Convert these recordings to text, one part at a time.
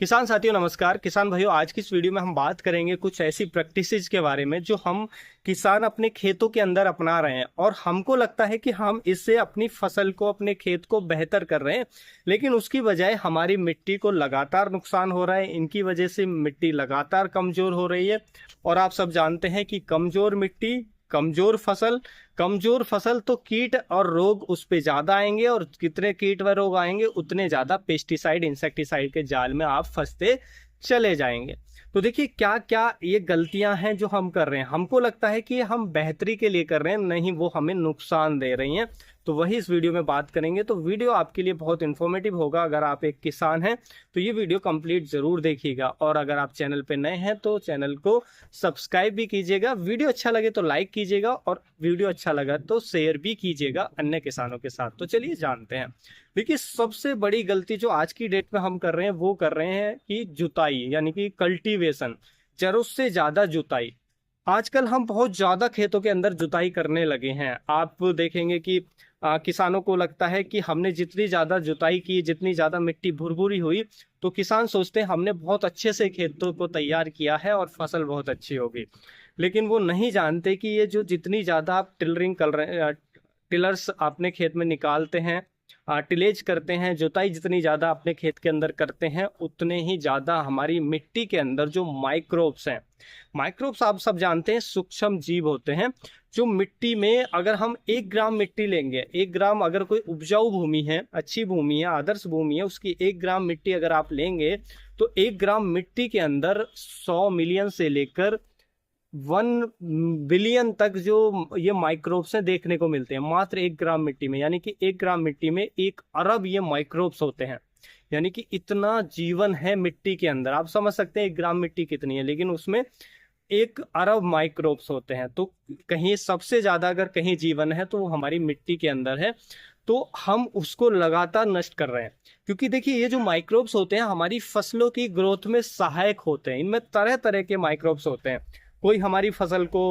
किसान साथियों नमस्कार। किसान भाइयों, आज की इस वीडियो में हम बात करेंगे कुछ ऐसी प्रैक्टिसेस के बारे में जो हम किसान अपने खेतों के अंदर अपना रहे हैं और हमको लगता है कि हम इससे अपनी फसल को, अपने खेत को बेहतर कर रहे हैं, लेकिन उसकी बजाय हमारी मिट्टी को लगातार नुकसान हो रहा है। इनकी वजह से मिट्टी लगातार कमजोर हो रही है और आप सब जानते हैं कि कमजोर मिट्टी, कमजोर फसल तो कीट और रोग उस पे ज्यादा आएंगे और कितने कीट व रोग आएंगे उतने ज्यादा पेस्टिसाइड, इंसेक्टिसाइड के जाल में आप फंसते चले जाएंगे। तो देखिए क्या क्या ये गलतियां हैं जो हम कर रहे हैं। हमको लगता है कि हम बेहतरी के लिए कर रहे हैं, नहीं, वो हमें नुकसान दे रही हैं। तो वही इस वीडियो में बात करेंगे। तो वीडियो आपके लिए बहुत इन्फॉर्मेटिव होगा। अगर आप एक किसान हैं तो ये वीडियो कंप्लीट जरूर देखिएगा और अगर आप चैनल पे नए हैं तो चैनल को सब्सक्राइब भी कीजिएगा। वीडियो अच्छा लगे तो लाइक कीजिएगा और वीडियो अच्छा लगा तो शेयर भी कीजिएगा अन्य किसानों के साथ। तो चलिए जानते हैं। देखिए, सबसे बड़ी गलती जो आज की डेट में हम कर रहे हैं वो कर रहे हैं कि जुताई, यानी कि कल्टीवेशन, जरूरत से ज्यादा जुताई। आजकल हम बहुत ज्यादा खेतों के अंदर जुताई करने लगे हैं। आप देखेंगे कि किसानों को लगता है कि हमने जितनी ज्यादा जुताई की, जितनी ज्यादा मिट्टी भुरभुरी हुई, तो किसान सोचते हैं हमने बहुत अच्छे से खेतों को तैयार किया है और फसल बहुत अच्छी होगी। लेकिन वो नहीं जानते कि ये जो जितनी ज्यादा आप टिलरिंग कर रहे, टिलर्स अपने खेत में निकालते हैं, टिलेज करते हैं, जुताई जितनी ज़्यादा अपने खेत के अंदर करते हैं, उतने ही ज़्यादा हमारी मिट्टी के अंदर जो माइक्रोब्स हैं, माइक्रोब्स आप सब जानते हैं सूक्ष्म जीव होते हैं जो मिट्टी में, अगर हम 1 ग्राम मिट्टी लेंगे, 1 ग्राम, अगर कोई उपजाऊ भूमि है, अच्छी भूमि है, आदर्श भूमि है, उसकी 1 ग्राम मिट्टी अगर आप लेंगे तो 1 ग्राम मिट्टी के अंदर 100 मिलियन से लेकर 1 बिलियन तक जो ये माइक्रोब्स हैं देखने को मिलते हैं मात्र 1 ग्राम मिट्टी में। यानी कि 1 ग्राम मिट्टी में 1 अरब ये माइक्रोब्स होते हैं। यानी कि इतना जीवन है मिट्टी के अंदर। आप समझ सकते हैं 1 ग्राम मिट्टी कितनी है, लेकिन उसमें 1 अरब माइक्रोब्स होते हैं। तो कहीं सबसे ज्यादा अगर कहीं जीवन है तो वो हमारी मिट्टी के अंदर है। तो हम उसको लगातार नष्ट कर रहे हैं, क्योंकि देखिए ये जो माइक्रोब्स होते हैं हमारी फसलों की ग्रोथ में सहायक होते हैं। इनमें तरह तरह के माइक्रोब्स होते हैं। कोई हमारी फसल को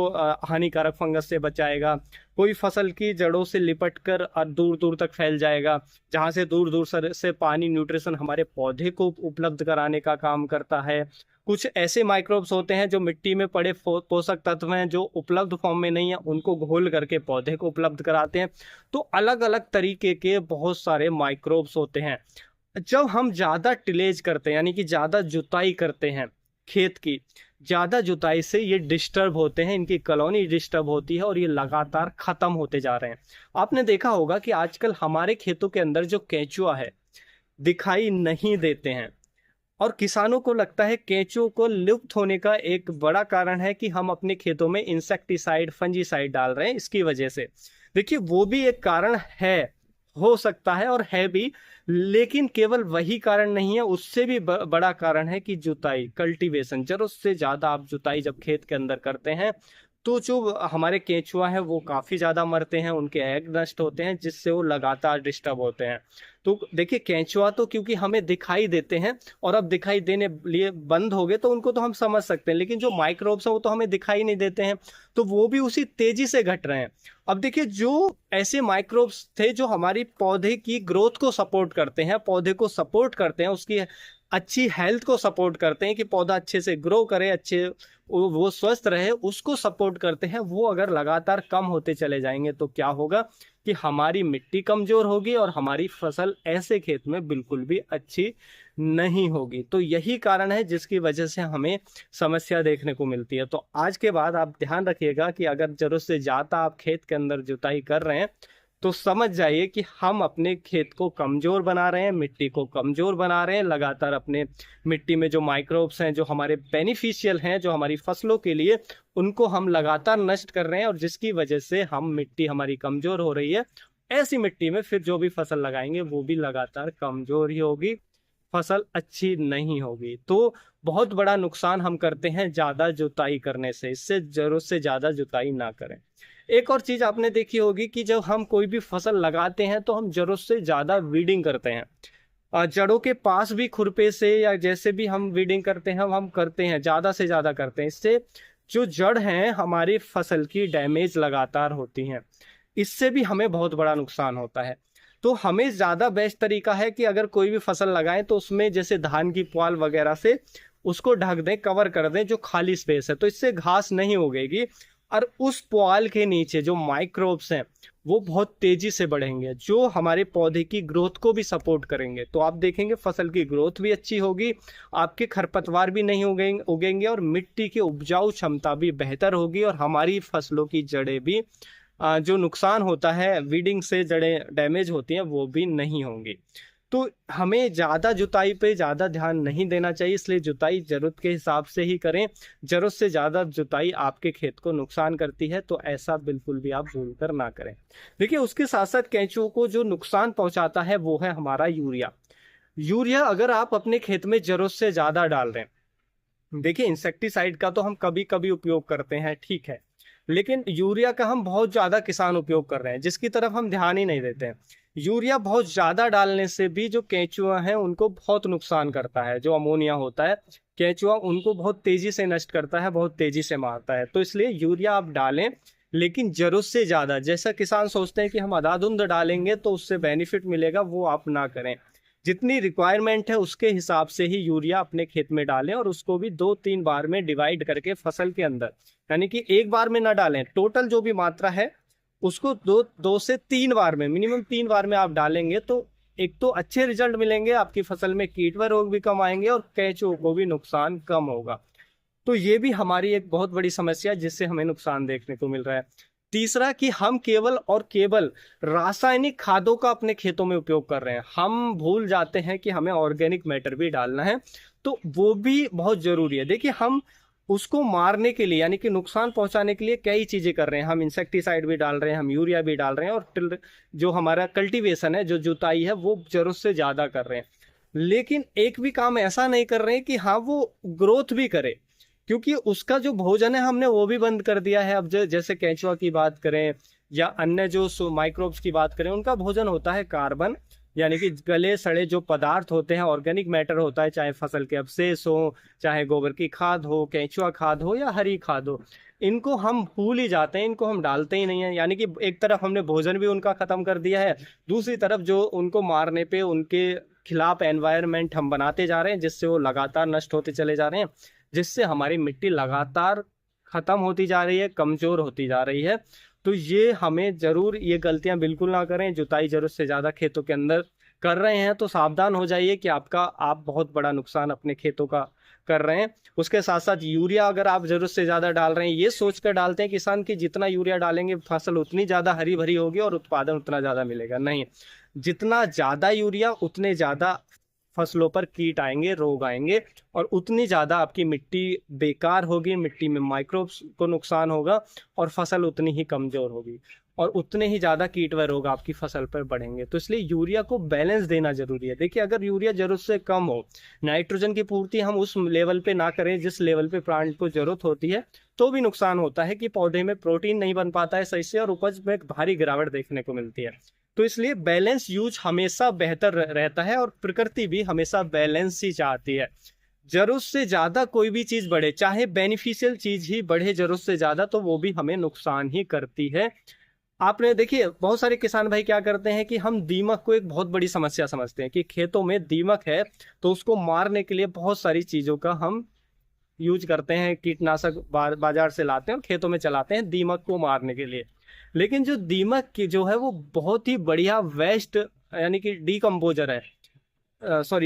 हानिकारक फंगस से बचाएगा, कोई फसल की जड़ों से लिपट कर दूर दूर तक फैल जाएगा, जहां से दूर दूर से पानी, न्यूट्रिशन हमारे पौधे को उपलब्ध कराने का काम करता है। कुछ ऐसे माइक्रोब्स होते हैं जो मिट्टी में पड़े पोषक तत्व हैं जो उपलब्ध फॉर्म में नहीं है, उनको घोल करके पौधे को उपलब्ध कराते हैं। तो अलग अलग तरीके के बहुत सारे माइक्रोब्स होते हैं। जब हम ज्यादा टिलेज करते हैं, यानी कि ज्यादा जुताई करते हैं खेत की, ज्यादा जुताई से ये डिस्टर्ब होते हैं, इनकी कॉलोनी डिस्टर्ब होती है और ये लगातार खत्म होते जा रहे हैं। आपने देखा होगा कि आजकल हमारे खेतों के अंदर जो केंचुआ है दिखाई नहीं देते हैं और किसानों को लगता है केंचुओं को लुप्त होने का एक बड़ा कारण है कि हम अपने खेतों में इंसेक्टिसाइड, फंजीसाइड डाल रहे हैं इसकी वजह से। देखिए वो भी एक कारण है, हो सकता है और है भी, लेकिन केवल वही कारण नहीं है, उससे भी बड़ा कारण है कि जुताई, कल्टीवेशन, जरूरत से ज्यादा आप जुताई जब खेत के अंदर करते हैं तो जो हमारे केंचुआ है वो काफी ज्यादा मरते हैं, उनके एग नष्ट होते हैं, जिससे वो लगातार डिस्टर्ब होते हैं। तो देखिए केंचुआ तो क्योंकि हमें दिखाई देते हैं और अब दिखाई देने लिए बंद हो गए तो उनको तो हम समझ सकते हैं, लेकिन जो माइक्रोब्स हैं वो तो हमें दिखाई नहीं देते हैं, तो वो भी उसी तेजी से घट रहे हैं। अब देखिए जो ऐसे माइक्रोब्स थे जो हमारी पौधे की ग्रोथ को सपोर्ट करते हैं, पौधे को सपोर्ट करते हैं, उसकी अच्छी हेल्थ को सपोर्ट करते हैं कि पौधा अच्छे से ग्रो करे, अच्छे वो स्वस्थ रहे, उसको सपोर्ट करते हैं, वो अगर लगातार कम होते चले जाएंगे तो क्या होगा कि हमारी मिट्टी कमजोर होगी और हमारी फसल ऐसे खेत में बिल्कुल भी अच्छी नहीं होगी। तो यही कारण है जिसकी वजह से हमें समस्या देखने को मिलती है। तो आज के बाद आप ध्यान रखिएगा कि अगर जरूरत से ज्यादा आप खेत के अंदर जुताई कर रहे हैं तो समझ जाइए कि हम अपने खेत को कमजोर बना रहे हैं, मिट्टी को कमजोर बना रहे हैं। लगातार अपने मिट्टी में जो माइक्रोब्स हैं, जो हमारे बेनिफिशियल हैं, जो हमारी फसलों के लिए, उनको हम लगातार नष्ट कर रहे हैं और जिसकी वजह से हम मिट्टी हमारी कमजोर हो रही है। ऐसी मिट्टी में फिर जो भी फसल लगाएंगे वो भी लगातार कमजोर ही होगी, फसल अच्छी नहीं होगी। तो बहुत बड़ा नुकसान हम करते हैं ज्यादा जुताई करने से। इससे जरूरत से ज्यादा जुताई ना करें। एक और चीज आपने देखी होगी कि जब हम कोई भी फसल लगाते हैं तो हम जरूरत से ज्यादा वीडिंग करते हैं, जड़ों के पास भी खुरपे से या जैसे भी हम वीडिंग करते हैं, हम करते हैं, ज्यादा से ज्यादा करते हैं। इससे जो जड़ हैं हमारी फसल की डैमेज लगातार होती हैं, इससे भी हमें बहुत बड़ा नुकसान होता है। तो हमें ज़्यादा बेस्ट तरीका है कि अगर कोई भी फसल लगाएं तो उसमें जैसे धान की पुआल वगैरह से उसको ढक दें, कवर कर दें जो खाली स्पेस है, तो इससे घास नहीं उगेगी। और उस पुआल के नीचे जो माइक्रोब्स हैं वो बहुत तेजी से बढ़ेंगे, जो हमारे पौधे की ग्रोथ को भी सपोर्ट करेंगे। तो आप देखेंगे फसल की ग्रोथ भी अच्छी होगी, आपके खरपतवार भी नहीं उगेंगे और मिट्टी की उपजाऊ क्षमता भी बेहतर होगी, और हमारी फसलों की जड़ें भी जो नुकसान होता है वीडिंग से जड़ें डैमेज होती हैं वो भी नहीं होंगी। तो हमें ज़्यादा जुताई पे ज़्यादा ध्यान नहीं देना चाहिए, इसलिए जुताई ज़रूरत के हिसाब से ही करें। ज़रूरत से ज़्यादा जुताई आपके खेत को नुकसान करती है, तो ऐसा बिल्कुल भी आप भूल कर ना करें। देखिए, उसके साथ साथ केंचुओं को जो नुकसान पहुंचाता है वो है हमारा यूरिया। यूरिया अगर आप अपने खेत में ज़रूरत से ज़्यादा डाल रहे हैं, देखिए इंसेक्टिसाइड का तो हम कभी कभी उपयोग करते हैं, ठीक है, लेकिन यूरिया का हम बहुत ज़्यादा किसान उपयोग कर रहे हैं जिसकी तरफ हम ध्यान ही नहीं देते हैं। यूरिया बहुत ज़्यादा डालने से भी जो केंचुआ हैं उनको बहुत नुकसान करता है। जो अमोनिया होता है, केंचुआ उनको बहुत तेज़ी से नष्ट करता है, बहुत तेज़ी से मारता है। तो इसलिए यूरिया आप डालें, लेकिन ज़रूरत से ज़्यादा। जैसा किसान सोचते हैं कि हम अंधाधुंध डालेंगे तो उससे बेनिफिट मिलेगा, वो आप ना करें। जितनी रिक्वायरमेंट है उसके हिसाब से ही यूरिया अपने खेत में डालें, और उसको भी 2-3 बार में डिवाइड करके फसल के अंदर, यानी कि एक बार में ना डालें। टोटल जो भी मात्रा है उसको दो से 3 बार में, मिनिमम 3 बार में आप डालेंगे तो एक तो अच्छे रिजल्ट मिलेंगे, आपकी फसल में कीट व रोग भी कम आएंगे और केंचुओं को भी नुकसान कम होगा। तो ये भी हमारी एक बहुत बड़ी समस्या है जिससे हमें नुकसान देखने को मिल रहा है। तीसरा कि हम केवल और केवल रासायनिक खादों का अपने खेतों में उपयोग कर रहे हैं। हम भूल जाते हैं कि हमें ऑर्गेनिक मैटर भी डालना है, तो वो भी बहुत जरूरी है। देखिए, हम उसको मारने के लिए यानी कि नुकसान पहुंचाने के लिए कई चीजें कर रहे हैं। हम इंसेक्टिसाइड भी डाल रहे हैं, हम यूरिया भी डाल रहे हैं, और जो हमारा कल्टीवेशन है, जो जुताई है, वो जरूरत से ज्यादा कर रहे हैं। लेकिन एक भी काम ऐसा नहीं कर रहे हैं कि हाँ वो ग्रोथ भी करे, क्योंकि उसका जो भोजन है हमने वो भी बंद कर दिया है। अब जैसे केंचुआ की बात करें या अन्य जो माइक्रोब्स की बात करें, उनका भोजन होता है कार्बन, यानी कि गले सड़े जो पदार्थ होते हैं, ऑर्गेनिक मैटर होता है, चाहे फसल के अवशेष हो, चाहे गोबर की खाद हो, केंचुआ खाद हो या हरी खाद हो, इनको हम भूल ही जाते हैं, इनको हम डालते ही नहीं है। यानी कि एक तरफ हमने भोजन भी उनका खत्म कर दिया है, दूसरी तरफ जो उनको मारने पे उनके खिलाफ एनवायरनमेंट हम बनाते जा रहे हैं, जिससे वो लगातार नष्ट होते चले जा रहे हैं, जिससे हमारी मिट्टी लगातार खत्म होती जा रही है, कमजोर होती जा रही है। तो ये हमें जरूर, ये गलतियां बिल्कुल ना करें। जुताई जरूरत से ज्यादा खेतों के अंदर कर रहे हैं तो सावधान हो जाइए कि आप बहुत बड़ा नुकसान अपने खेतों का कर रहे हैं। उसके साथ साथ यूरिया अगर आप जरूरत से ज्यादा डाल रहे हैं, ये सोचकर डालते हैं किसान कि जितना यूरिया डालेंगे फसल उतनी ज्यादा हरी भरी होगी और उत्पादन उतना ज्यादा मिलेगा। नहीं, जितना ज्यादा यूरिया उतने ज्यादा फसलों पर कीट आएंगे, रोग आएंगे, और उतनी ज़्यादा आपकी मिट्टी बेकार होगी, मिट्टी में माइक्रोब्स को नुकसान होगा, और फसल उतनी ही कमज़ोर होगी, और उतने ही ज़्यादा कीट व रोग आपकी फसल पर बढ़ेंगे। तो इसलिए यूरिया को बैलेंस देना जरूरी है। देखिए, अगर यूरिया जरूरत से कम हो, नाइट्रोजन की पूर्ति हम उस लेवल पे ना करें जिस लेवल पे प्लांट को जरूरत होती है, तो भी नुकसान होता है कि पौधे में प्रोटीन नहीं बन पाता है सही से, और उपज में भारी गिरावट देखने को मिलती है। तो इसलिए बैलेंस यूज हमेशा बेहतर रहता है, और प्रकृति भी हमेशा बैलेंस ही चाहती है। जरूरत से ज्यादा कोई भी चीज बढ़े, चाहे बेनिफिशियल चीज ही बढ़े जरूरत से ज्यादा, तो वो भी हमें नुकसान ही करती है। आपने देखिए, बहुत सारे किसान भाई क्या करते हैं कि हम दीमक को एक बहुत बड़ी समस्या समझते हैं कि खेतों में दीमक है तो उसको मारने के लिए बहुत सारी चीजों का हम यूज करते हैं, कीटनाशक बाजार से लाते हैं और खेतों में चलाते हैं दीमक को मारने के लिए। लेकिन जो दीमक की जो है वो बहुत ही बढ़िया वेस्ट यानी कि डीकम्पोजर है,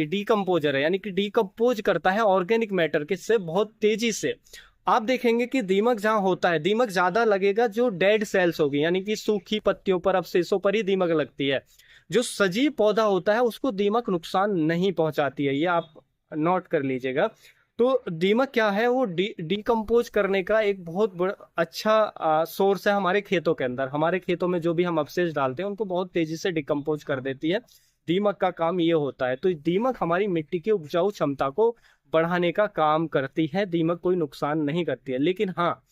डीकम्पोजर है, यानी कि डीकम्पोज करता है ऑर्गेनिक मैटर के से बहुत तेजी से। आप देखेंगे कि दीमक जहां होता है, दीमक ज्यादा लगेगा जो डेड सेल्स होगी, यानी कि सूखी पत्तियों पर, अवशेषों पर ही दीमक लगती है। जो सजीव पौधा होता है उसको दीमक नुकसान नहीं पहुंचाती है, ये आप नोट कर लीजिएगा। तो दीमक क्या है, वो डीकम्पोज करने का एक बहुत बड़ा अच्छा सोर्स है हमारे खेतों के अंदर। हमारे खेतों में जो भी हम अवशेष डालते हैं उनको बहुत तेजी से डिकम्पोज कर देती है, दीमक का काम ये होता है। तो दीमक हमारी मिट्टी की उपजाऊ क्षमता को बढ़ाने का काम करती है, दीमक कोई नुकसान नहीं करती है। लेकिन हाँ,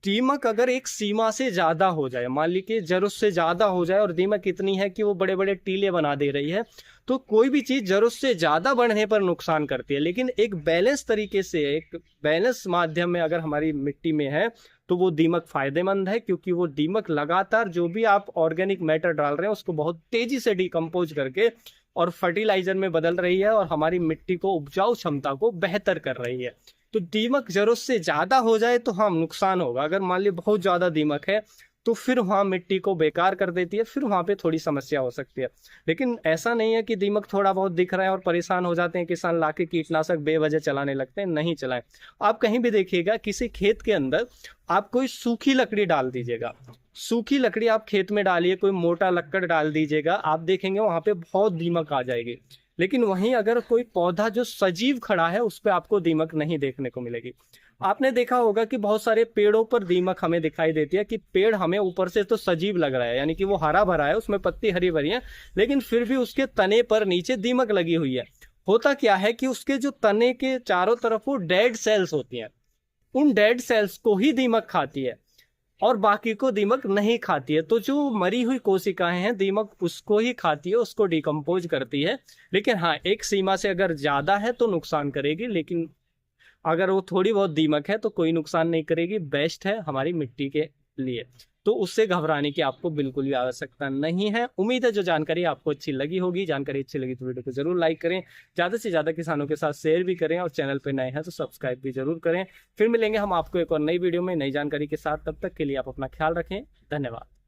दीमक अगर एक सीमा से ज्यादा हो जाए, मान लीजिए जरूरत से ज्यादा हो जाए और दीमक इतनी है कि वो बड़े बड़े टीले बना दे रही है, तो कोई भी चीज जरूरत से ज्यादा बढ़ने पर नुकसान करती है। लेकिन एक बैलेंस तरीके से, एक बैलेंस माध्यम में अगर हमारी मिट्टी में है तो वो दीमक फायदेमंद है, क्योंकि वो दीमक लगातार जो भी आप ऑर्गेनिक मैटर डाल रहे हैं उसको बहुत तेजी से डिकम्पोज करके और फर्टिलाइजर में बदल रही है और हमारी मिट्टी को उपजाऊ क्षमता को बेहतर कर रही है। तो दीमक जरूरत से ज्यादा हो जाए तो हाँ नुकसान होगा। अगर मान लीजिए बहुत ज्यादा दीमक है तो फिर वहां मिट्टी को बेकार कर देती है, फिर वहां पे थोड़ी समस्या हो सकती है। लेकिन ऐसा नहीं है कि दीमक थोड़ा बहुत दिख रहा है और परेशान हो जाते हैं किसान, लाके कीटनाशक बेवजह चलाने लगते हैं। नहीं चलाएं। आप कहीं भी देखिएगा किसी खेत के अंदर आप कोई सूखी लकड़ी डाल दीजिएगा, सूखी लकड़ी आप खेत में डालिए, कोई मोटा लक्कड़ डाल दीजिएगा, आप देखेंगे वहां पे बहुत दीमक आ जाएगी। लेकिन वहीं अगर कोई पौधा जो सजीव खड़ा है उस पर आपको दीमक नहीं देखने को मिलेगी। आपने देखा होगा कि बहुत सारे पेड़ों पर दीमक हमें दिखाई देती है कि पेड़ हमें ऊपर से तो सजीव लग रहा है, यानी कि वो हरा भरा है, उसमें पत्ती हरी भरी है, लेकिन फिर भी उसके तने पर नीचे दीमक लगी हुई है। होता क्या है कि उसके जो तने के चारों तरफ वो डेड सेल्स होती हैं, उन डेड सेल्स को ही दीमक खाती है और बाकी को दीमक नहीं खाती है। तो जो मरी हुई कोशिकाएं हैं दीमक उसको ही खाती है, उसको डिकम्पोज करती है। लेकिन हाँ एक सीमा से अगर ज्यादा है तो नुकसान करेगी, लेकिन अगर वो थोड़ी बहुत दीमक है तो कोई नुकसान नहीं करेगी, बेस्ट है हमारी मिट्टी के लिए। तो उससे घबराने की आपको बिल्कुल भी आवश्यकता नहीं है। उम्मीद है जो जानकारी आपको अच्छी लगी होगी। जानकारी अच्छी लगी तो वीडियो को जरूर लाइक करें, ज्यादा से ज्यादा किसानों के साथ शेयर भी करें और चैनल पे नए हैं तो सब्सक्राइब भी जरूर करें। फिर मिलेंगे हम आपको एक और नई वीडियो में नई जानकारी के साथ। तब तक के लिए आप अपना ख्याल रखें। धन्यवाद।